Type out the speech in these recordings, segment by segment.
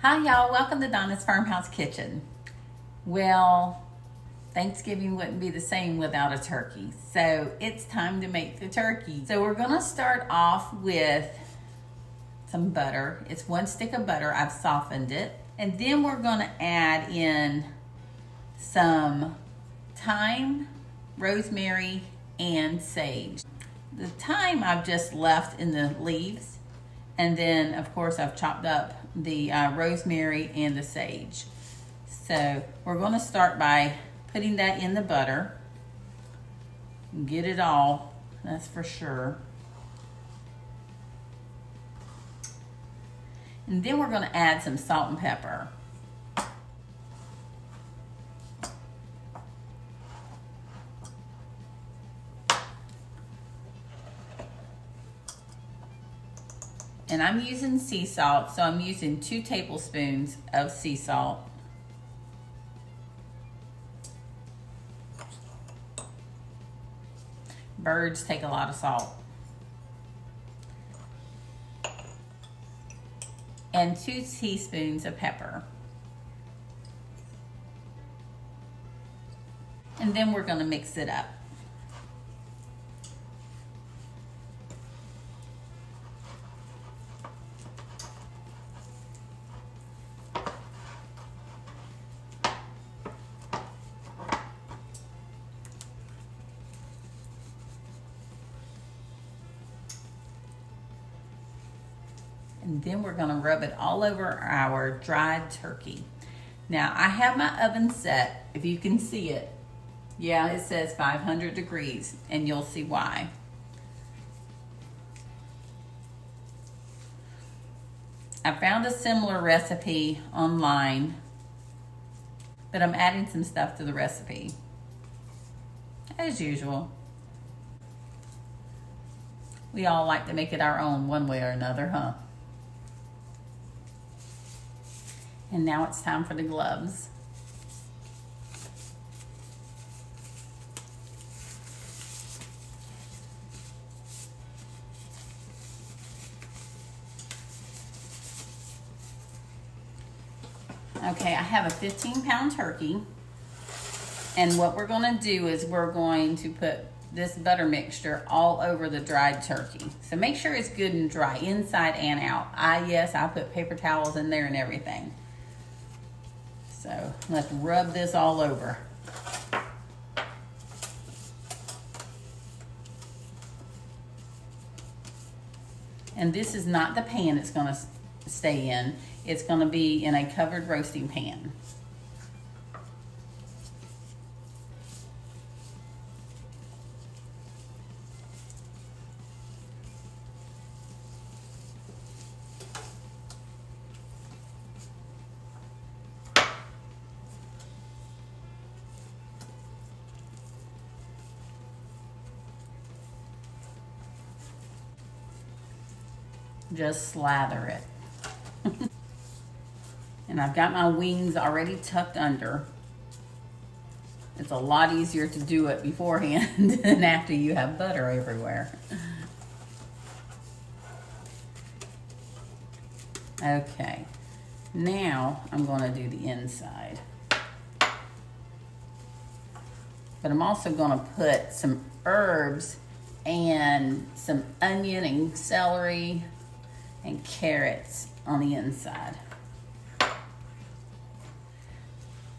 Hi y'all, welcome to Donna's Farmhouse Kitchen. Well, Thanksgiving wouldn't be the same without a turkey, so it's time to make the turkey. So we're gonna start off with some butter. It's 1 stick of butter, I've softened it. And then we're gonna add in some thyme, rosemary, and sage. The thyme I've just left in the leaves. And then, of course, I've chopped up the rosemary and the sage. So we're going to start by putting that in the butter. Get it all, that's for sure. And then we're going to add some salt and pepper. And I'm using sea salt, so I'm using 2 tablespoons of sea salt. Birds take a lot of salt. And 2 teaspoons of pepper. And then we're going to mix it up. And then we're gonna rub it all over our dried turkey. Now, I have my oven set, if you can see it. Yeah, it says 500 degrees, and you'll see why. I found a similar recipe online, but I'm adding some stuff to the recipe, as usual. We all like to make it our own one way or another, huh? And now it's time for the gloves. Okay, I have a 15-pound turkey. And what we're gonna do is we're going to put this butter mixture all over the dried turkey. So make sure it's good and dry, inside and out. Yes, I put paper towels in there and everything. So let's rub this all over. And this is not the pan it's gonna stay in. It's gonna be in a covered roasting pan. Just slather it. And I've got my wings already tucked under. It's a lot easier to do it beforehand than after you have butter everywhere. Okay, now I'm going to do the inside. But I'm also going to put some herbs and some onion and celery and carrots on the inside.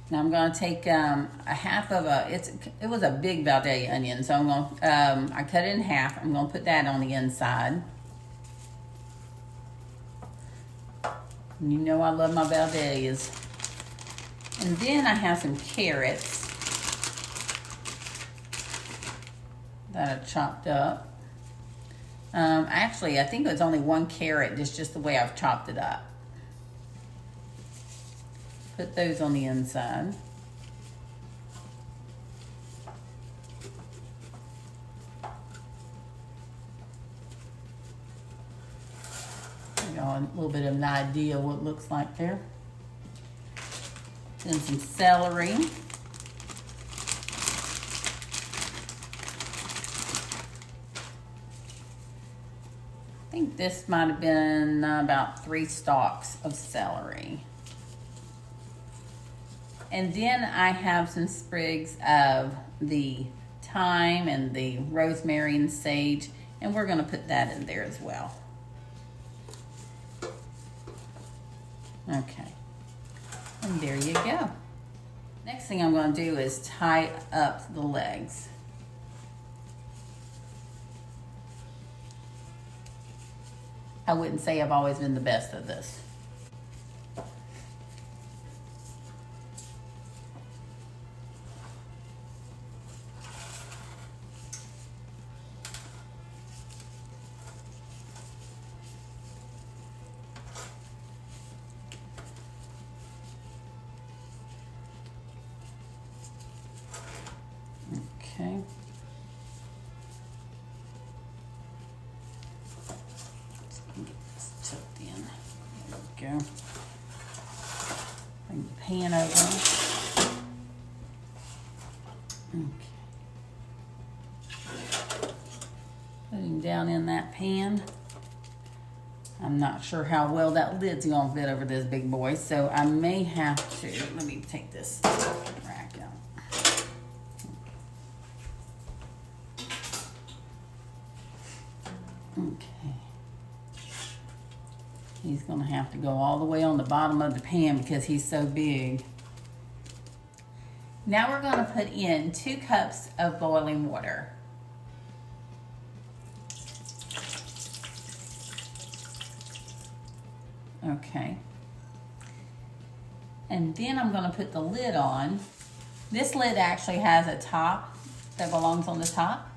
Now I'm going to take a half of it was a big Valdez onion, so I'm going I cut it in half. I'm going to put that on the inside. And you know I love my Valdez. And then I have some carrots that I chopped up. Actually, I think it's only 1 carrot, just the way I've chopped it up. Put those on the inside. Give y'all a little bit of an idea what it looks like there. Then some celery. think this might have been about 3 stalks of celery. And then I have some sprigs of the thyme and the rosemary and sage, and we're gonna put that in there as well. Okay, and there you go. Next thing I'm gonna do is tie up the legs. I wouldn't say I've always been the best at this. Okay. Let's tuck in. There we go. Bring the pan over. Okay. Put him down in that pan. I'm not sure how well that lid's gonna fit over this big boy, so I may have to, let me take this rack out. Okay. He's gonna have to go all the way on the bottom of the pan because he's so big. Now we're gonna put in 2 cups of boiling water. Okay. And then I'm gonna put the lid on. This lid actually has a top that belongs on the top,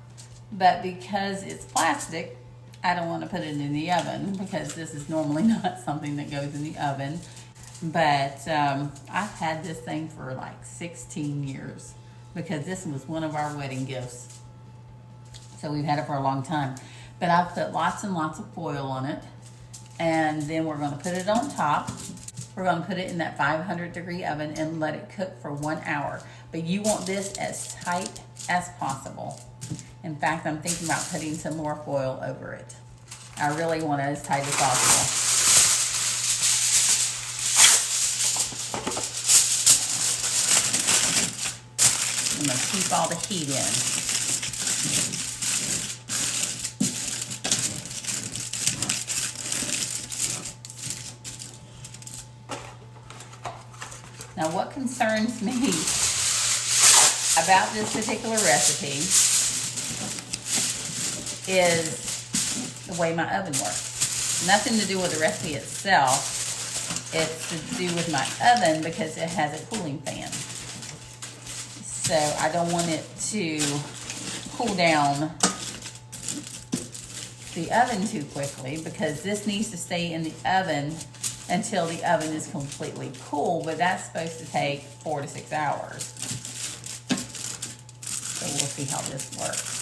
but because it's plastic, I don't want to put it in the oven because this is normally not something that goes in the oven. But I've had this thing for like 16 years because this was one of our wedding gifts. So we've had it for a long time. But I've put lots and lots of foil on it. And then we're going to put it on top. We're going to put it in that 500-degree oven and let it cook for 1 hour. But you want this as tight as possible. In fact, I'm thinking about putting some more foil over it. I really want it as tight as possible. I'm going to keep all the heat in. Now, what concerns me about this particular recipe is the way my oven works. Nothing to do with the recipe itself. It's to do with my oven because it has a cooling fan. So I don't want it to cool down the oven too quickly because this needs to stay in the oven until the oven is completely cool, but that's supposed to take 4 to 6 hours. So we'll see how this works.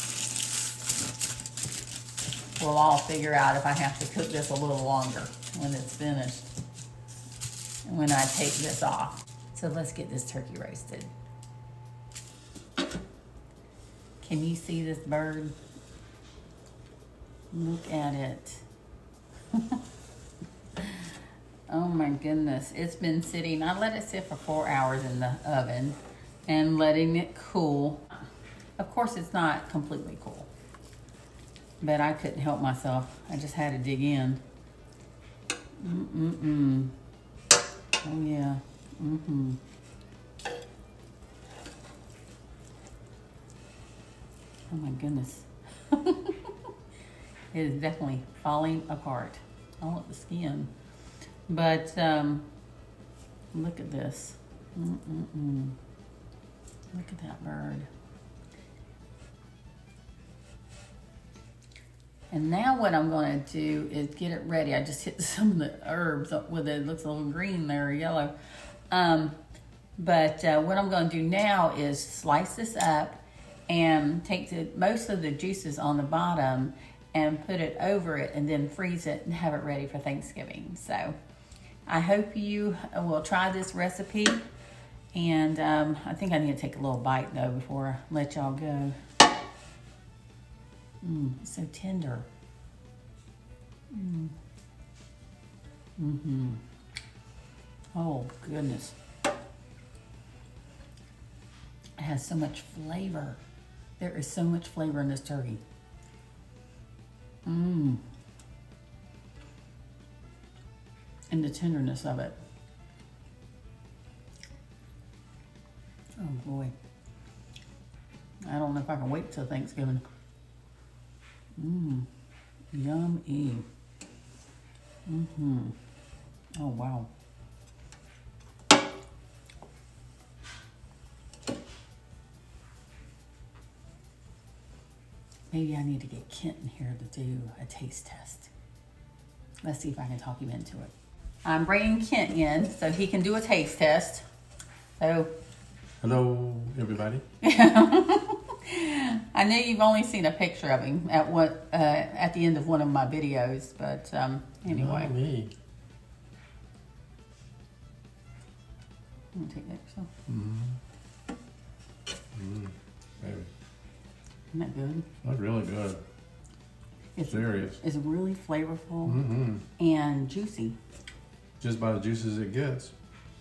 We'll all figure out if I have to cook this a little longer when it's finished and when I take this off. So let's get this turkey roasted. Can you see this bird? Look at it. Oh my goodness, it's been sitting, I let it sit for 4 hours in the oven and letting it cool. Of course, it's not completely cool, but I couldn't help myself. I just had to dig in. Oh yeah, Oh my goodness. It is definitely falling apart. I want the skin. But look at this. Look at that bird. And now what I'm going to do is get it ready. I just hit some of the herbs up with it. It looks a little green there, yellow. But what I'm going to do now is slice this up and take most of the juices on the bottom and put it over it and then freeze it and have it ready for Thanksgiving. So I hope you will try this recipe. And I think I need to take a little bite though before I let y'all go. It's so tender. Oh goodness. It has so much flavor. There is so much flavor in this turkey. And the tenderness of it. Oh boy. I don't know if I can wait till Thanksgiving. Yummy. Oh wow. Maybe I need to get Kent in here to do a taste test. Let's see if I can talk him into it. I'm bringing Kent in so he can do a taste test. So, hello, everybody. I know you've only seen a picture of him at the end of one of my videos, but anyway. Not me. I'm gonna take that yourself. Baby. Isn't that good? That's really good. It's serious. It's really flavorful and juicy. Just about as juicy as it gets.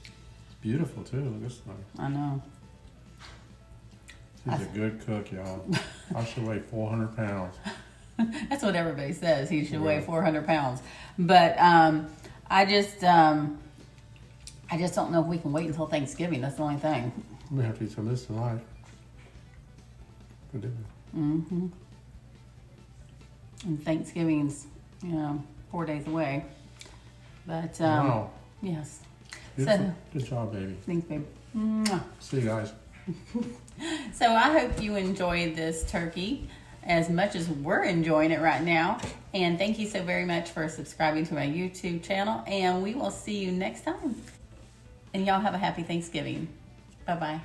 It's beautiful too. Look at this thing. I know. He's a good cook, y'all. I should weigh 400 pounds. That's what everybody says. He should weigh 400 pounds. But I just don't know if we can wait until Thanksgiving. That's the only thing. We have to eat some of this tonight. Good dinner. And Thanksgiving's, 4 days away. But Wow. yes. Beautiful. So, good job, baby. thanks, babe. See you guys. So I hope you enjoyed this turkey as much as we're enjoying it right now. And thank you so very much for subscribing to my YouTube channel. And we will see you next time. And y'all have a happy Thanksgiving. Bye-bye.